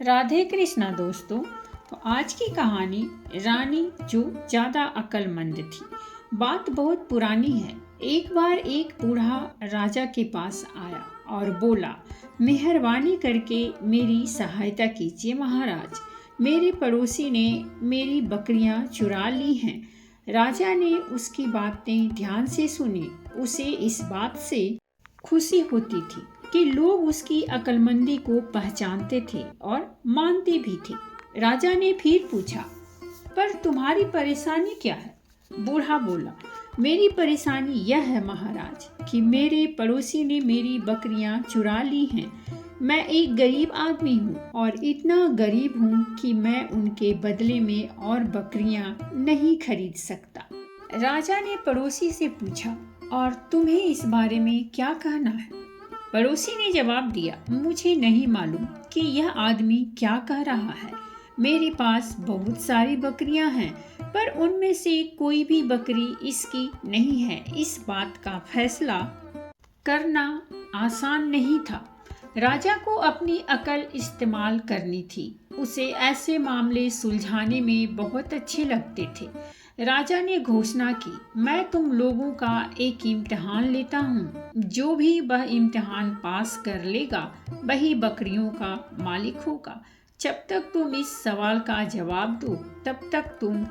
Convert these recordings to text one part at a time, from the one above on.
राधे कृष्णा दोस्तों। तो आज की कहानी रानी जो ज़्यादा अक्लमंद थी। बात बहुत पुरानी है। एक बार एक बूढ़ा राजा के पास आया और बोला, मेहरबानी करके मेरी सहायता कीजिए महाराज। मेरे पड़ोसी ने मेरी बकरियां चुरा ली हैं। राजा ने उसकी बातें ध्यान से सुनी। उसे इस बात से खुशी होती थी कि लोग उसकी अक्लमंदी को पहचानते थे और मानते भी थे। राजा ने फिर पूछा, पर तुम्हारी परेशानी क्या है? बूढ़ा बोला, मेरी परेशानी यह है महाराज कि मेरे पड़ोसी ने मेरी बकरियां चुरा ली हैं। मैं एक गरीब आदमी हूँ और इतना गरीब हूँ कि मैं उनके बदले में और बकरियां नहीं खरीद सकता। राजा ने पड़ोसी से पूछा, और तुम्हें इस बारे में क्या कहना है? पड़ोसी ने जवाब दिया, मुझे नहीं मालूम कि यह आदमी क्या कह रहा है। मेरे पास बहुत सारी बकरियां हैं, पर उनमें से कोई भी बकरी इसकी नहीं है। इस बात का फैसला करना आसान नहीं था। राजा को अपनी अकल इस्तेमाल करनी थी। उसे ऐसे मामले सुलझाने में बहुत अच्छे लगते थे। राजा ने घोषणा की, मैं तुम लोगों का एक इम्तिहान लेता हूँ। जो भी वह इम्तिहान पास कर लेगा वही बकरियों का मालिक होगा। जब तक तुम इस सवाल का जवाब दो तब तक तुम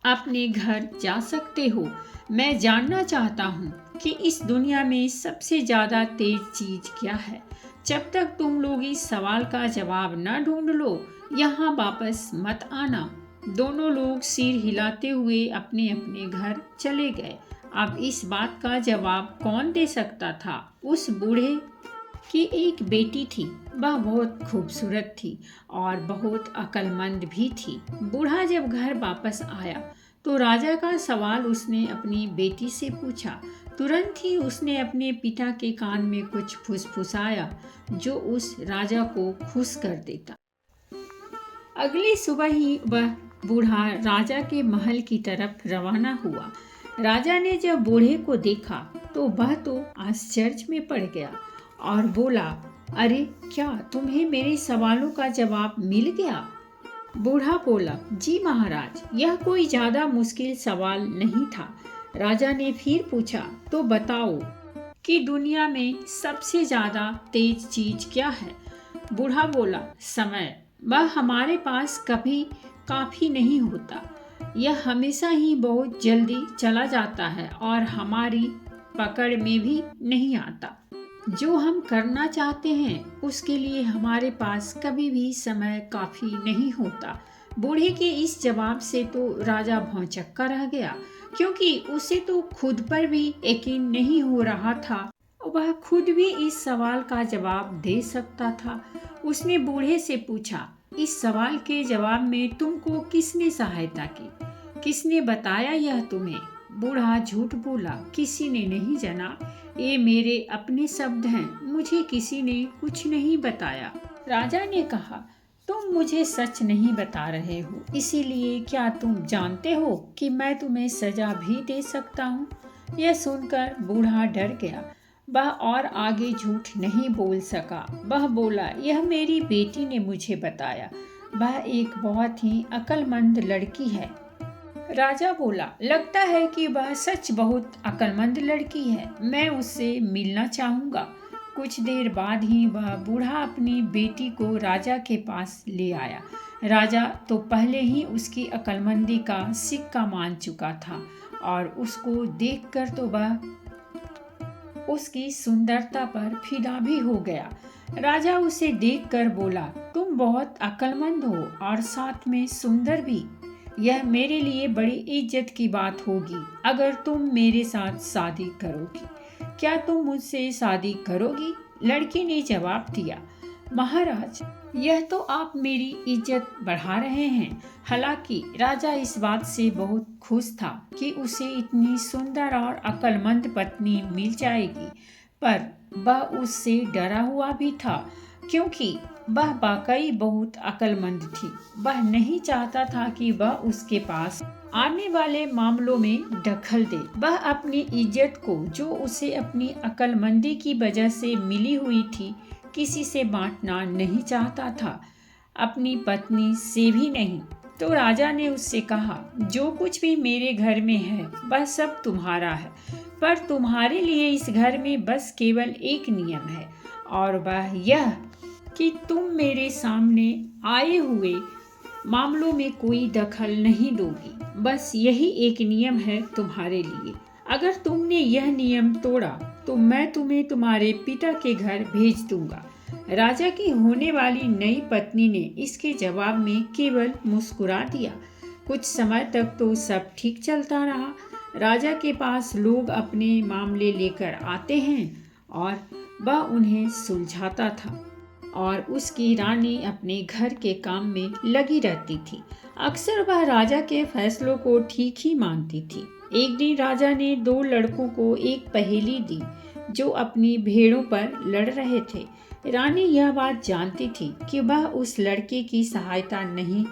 अपने घर जा सकते हो। मैं जानना चाहता हूँ कि इस दुनिया में सबसे ज़्यादा तेज चीज़ क्या है। जब तक तुम लोग इस सवाल का जवाब न ढूंढ लो, यहाँ वापस मत आना। दोनों लोग सिर हिलाते हुए अपने अपने घर चले गए। अब इस बात का जवाब कौन दे सकता था? उस बूढ़े की एक बेटी थी। वह बहुत खूबसूरत थी और बहुत अक्लमंद भी थी। बूढ़ा जब घर वापस आया तो राजा का सवाल उसने अपनी बेटी से पूछा। तुरंत ही उसने अपने पिता के कान में कुछ फुसफुसाया जो उस राजा को खुश कर देता। अगली सुबह ही वह बूढ़ा राजा के महल की तरफ रवाना हुआ। राजा ने जब बूढ़े को देखा तो वह तो आश्चर्य में पड़ गया और बोला, अरे क्या तुम्हें मेरे सवालों का जवाब मिल गया? बूढ़ा बोला, जी महाराज, यह कोई ज्यादा मुश्किल सवाल नहीं था। राजा ने फिर पूछा, तो बताओ कि दुनिया में सबसे ज्यादा तेज चीज क्या है? बूढ़ा बोला, समय। वह हमारे पास कभी काफी नहीं होता। यह हमेशा ही बहुत जल्दी चला जाता है और हमारी पकड़ में भी नहीं आता। जो हम करना चाहते हैं उसके लिए हमारे पास कभी भी समय काफी नहीं होता। बूढ़े के इस जवाब से तो राजा भौंचक्का रह गया, क्योंकि उसे तो खुद पर भी यकीन नहीं हो रहा था वह खुद भी इस सवाल का जवाब दे सकता था। उसने बूढ़े से पूछा, इस सवाल के जवाब में तुमको किसने सहायता की? किसने बताया यह तुम्हें? बूढ़ा झूठ बोला, किसी ने नहीं जाना। ये मेरे अपने शब्द हैं, मुझे किसी ने कुछ नहीं बताया। राजा ने कहा, तुम मुझे सच नहीं बता रहे हो, इसीलिए क्या तुम जानते हो कि मैं तुम्हें सजा भी दे सकता हूँ? यह सुनकर बूढ़ा डर गया। वह और आगे झूठ नहीं बोल सका। वह बोला, यह मेरी बेटी ने मुझे बताया। वह एक बहुत ही अक्लमंद लड़की है। राजा बोला, लगता है कि वह सच बहुत अक्लमंद लड़की है। मैं उससे मिलना चाहूँगा। कुछ देर बाद ही वह बूढ़ा अपनी बेटी को राजा के पास ले आया। राजा तो पहले ही उसकी अक्लमंदी का सिक्का मान चुका था और उसको देखकर तो वह उसकी सुंदरता पर फिदा भी हो गया। राजा उसे देखकर बोला, तुम बहुत अक्लमंद हो और साथ में सुंदर भी। यह मेरे लिए बड़ी इज्जत की बात होगी अगर तुम मेरे साथ शादी करोगी। क्या तुम मुझसे शादी करोगी? लड़की ने जवाब दिया, महाराज, यह तो आप मेरी इज्जत बढ़ा रहे हैं। हालांकि राजा इस बात से बहुत खुश था कि उसे इतनी सुंदर और अक्लमंद पत्नी मिल जाएगी, पर वह उससे डरा हुआ भी था, क्योंकि वह वाकई बहुत अक्लमंद थी। वह नहीं चाहता था कि वह उसके पास आने वाले मामलों में दखल दे। वह अपनी इज्जत को, जो उसे अपनी अक्लमंदी की वजह से मिली हुई थी, किसी से बांटना नहीं चाहता था। अपनी पत्नी से भी नहीं। तो राजा ने उससे कहा, जो कुछ भी मेरे घर में है वह सब तुम्हारा है, पर तुम्हारे लिए इस घर में बस केवल एक नियम है, और वह यह कि तुम मेरे सामने आए हुए मामलों में कोई दखल नहीं दोगी। बस यही एक नियम है तुम्हारे लिए। अगर तुमने यह नियम तोड़ा तो मैं तुम्हें तुम्हारे पिता के घर भेज दूंगा। राजा की होने वाली नई पत्नी ने इसके जवाब में केवल मुस्कुरा दिया। कुछ समय तक तो सब ठीक चलता रहा। राजा के पास लोग अपने मामले लेकर आते हैं और वह उन्हें सुलझाता था, और उसकी रानी अपने घर के काम में लगी रहती थी। अक्सर वह राजा के फैसलों को ठीक ही मानती थी। एक दिन राजा ने 2 लड़कों को एक पहेली दी जो अपनी भेड़ों पर लड़ रहे थे। रानी यह बात जानती थी कि वह उस लड़के की सहायता नहीं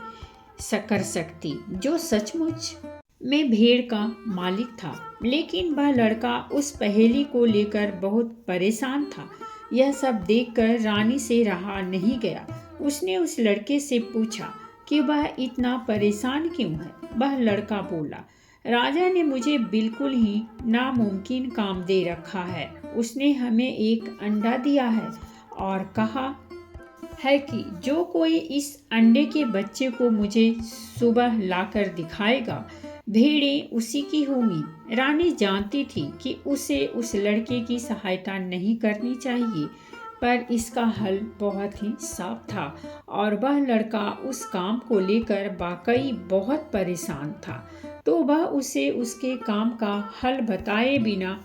कर सकती जो सचमुच में भेड़ का मालिक था, लेकिन वह लड़का उस पहेली को लेकर बहुत परेशान था। यह सब देखकर रानी से रहा नहीं गया। उसने उस लड़के से पूछा कि वह इतना परेशान क्यों है। वह लड़का बोला, राजा ने मुझे बिल्कुल ही नामुमकिन काम दे रखा है। उसने हमें एक अंडा दिया है और कहा है कि जो कोई इस अंडे के बच्चे को मुझे सुबह लाकर दिखाएगा, भेड़ें उसी की होंगी। रानी जानती थी कि उसे उस लड़के की सहायता नहीं करनी चाहिए, पर इसका हल बहुत ही साफ था और वह लड़का उस काम को लेकर वाकई बहुत परेशान था। तो वह उसे उसके काम का हल बताए बिना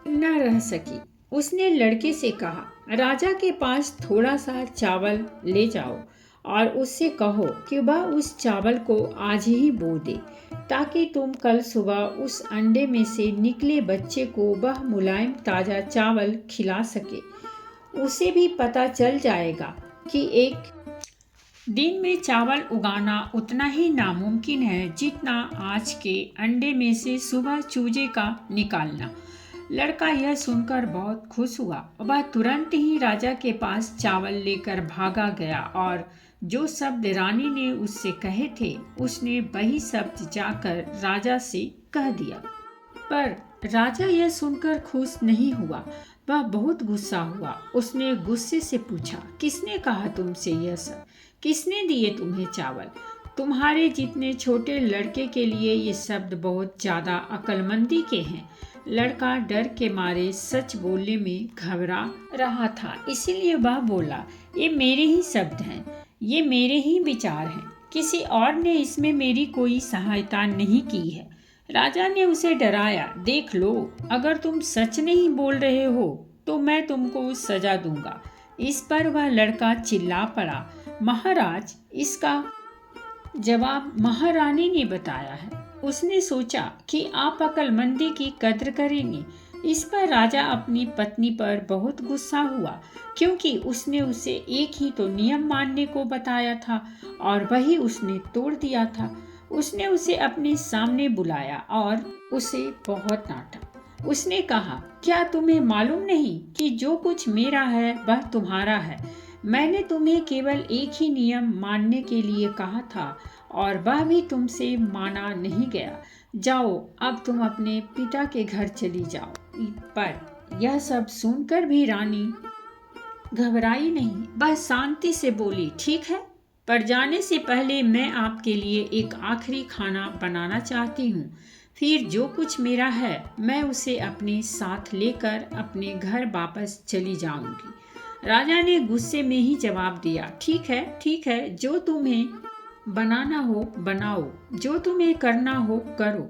न रह सकी। उसने लड़के से कहा, राजा के पास थोड़ा सा चावल ले जाओ और उससे कहो कि वह उस चावल को आज ही बो दे, ताकि तुम कल सुबह उस अंडे में से निकले बच्चे को वह मुलायम ताज़ा चावल खिला सके। उसे भी पता चल जाएगा कि एक दिन में चावल उगाना उतना ही नामुमकिन है जितना आज के अंडे में से सुबह चूजे का निकालना। लड़का यह सुनकर बहुत खुश हुआ। वह तुरंत ही राजा के पास चावल लेकर भागा गया और जो शब्द रानी ने उससे कहे थे उसने वही शब्द जाकर राजा से कह दिया। पर राजा यह सुनकर खुश नहीं हुआ। वह बहुत गुस्सा हुआ। उसने गुस्से से पूछा, किसने कहा तुमसे यह सब? किसने दिए तुम्हें चावल? तुम्हारे जितने छोटे लड़के के लिए ये शब्द बहुत ज़्यादा अक्लमंदी के हैं। लड़का डर के मारे सच बोलने में घबरा रहा था, इसीलिए वह बोला, ये मेरे ही शब्द हैं, ये मेरे ही विचार हैं, किसी और ने इसमें मेरी कोई सहायता नहीं की है। राजा ने उसे डराया, देख लो, अगर तुम सच नहीं बोल रहे हो तो मैं तुमको सजा दूंगा। इस पर वह लड़का चिल्ला पड़ा, महाराज, इसका जवाब महारानी ने बताया है। उसने सोचा कि आप अक्लमंदी की कद्र करेंगे। इस पर राजा अपनी पत्नी पर बहुत गुस्सा हुआ, क्योंकि उसने उसे एक ही तो नियम मानने को बताया था और वही उसने तोड़ दिया था। उसने उसे अपने सामने बुलाया और उसे बहुत डांटा। उसने कहा, क्या तुम्हें मालूम नहीं कि जो कुछ मेरा है वह तुम्हारा है? मैंने तुम्हें केवल एक ही नियम मानने के लिए कहा था और वह भी तुमसे माना नहीं गया। जाओ, अब तुम अपने पिता के घर चली जाओ। पर यह सब सुनकर भी रानी घबराई नहीं। वह शांति से बोली, ठीक है, पर जाने से पहले मैं आपके लिए एक आखिरी खाना बनाना चाहती हूँ। फिर जो कुछ मेरा है मैं उसे अपने साथ लेकर अपने घर वापस चली जाऊंगी। राजा ने गुस्से में ही जवाब दिया, ठीक है, ठीक है, जो तुम्हें बनाना हो बनाओ, जो तुम्हें करना हो करो,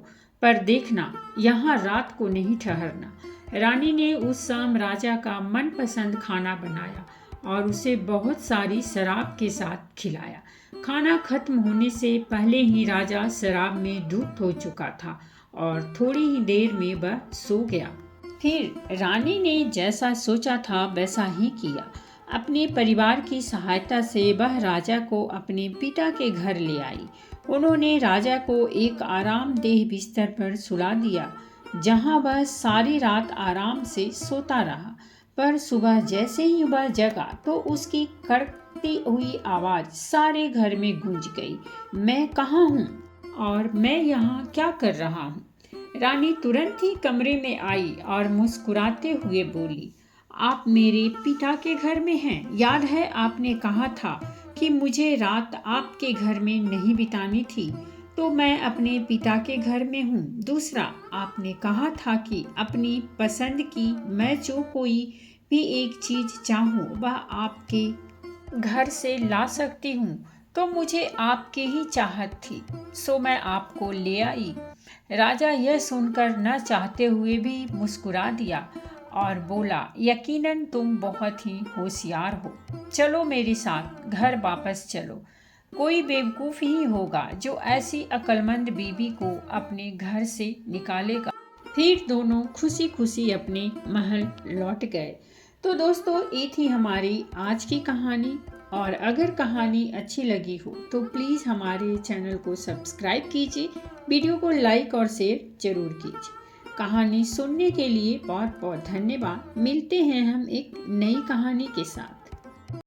पर देखना यहाँ रात को नहीं ठहरना। रानी ने उस शाम राजा का मनपसंद खाना बनाया और उसे बहुत सारी शराब के साथ खिलाया। खाना खत्म होने से पहले ही राजा शराब में धुत हो चुका था और थोड़ी ही देर में वह सो गया। फिर रानी ने जैसा सोचा था वैसा ही किया। अपने परिवार की सहायता से वह राजा को अपने पिता के घर ले आई। उन्होंने राजा को एक आरामदेह बिस्तर पर सुला दिया, जहां वह सारी रात आराम से सोता रहा। पर सुबह जैसे ही वह जगा तो उसकी चीखती हुई आवाज सारे घर में गूंज गई, मैं कहाँ हूँ और मैं यहाँ क्या कर रहा हूँ। रानी तुरंत ही कमरे में आई और मुस्कुराते हुए बोली, आप मेरे पिता के घर में हैं। याद है आपने कहा था कि मुझे रात आपके घर में नहीं बितानी थी, तो मैं अपने पिता के घर में हूँ। दूसरा, आपने कहा था कि अपनी पसंद की मैं जो कोई भी एक चीज चाहूँ वह आपके घर से ला सकती हूँ, तो मुझे आपकी ही चाहत थी, सो मैं आपको ले आई। राजा यह सुनकर न चाहते हुए भी मुस्कुरा दिया और बोला, यकीनन तुम बहुत ही होशियार हो। चलो मेरे साथ घर वापस चलो। कोई बेवकूफ़ ही होगा जो ऐसी अक्लमंद बीवी को अपने घर से निकालेगा। फिर दोनों खुशी खुशी अपने महल लौट गए। तो दोस्तों, ये थी हमारी आज की कहानी। और अगर कहानी अच्छी लगी हो तो प्लीज़ हमारे चैनल को सब्सक्राइब कीजिए, वीडियो को लाइक और शेयर जरूर कीजिए। कहानी सुनने के लिए बहुत बहुत धन्यवाद। मिलते हैं हम एक नई कहानी के साथ।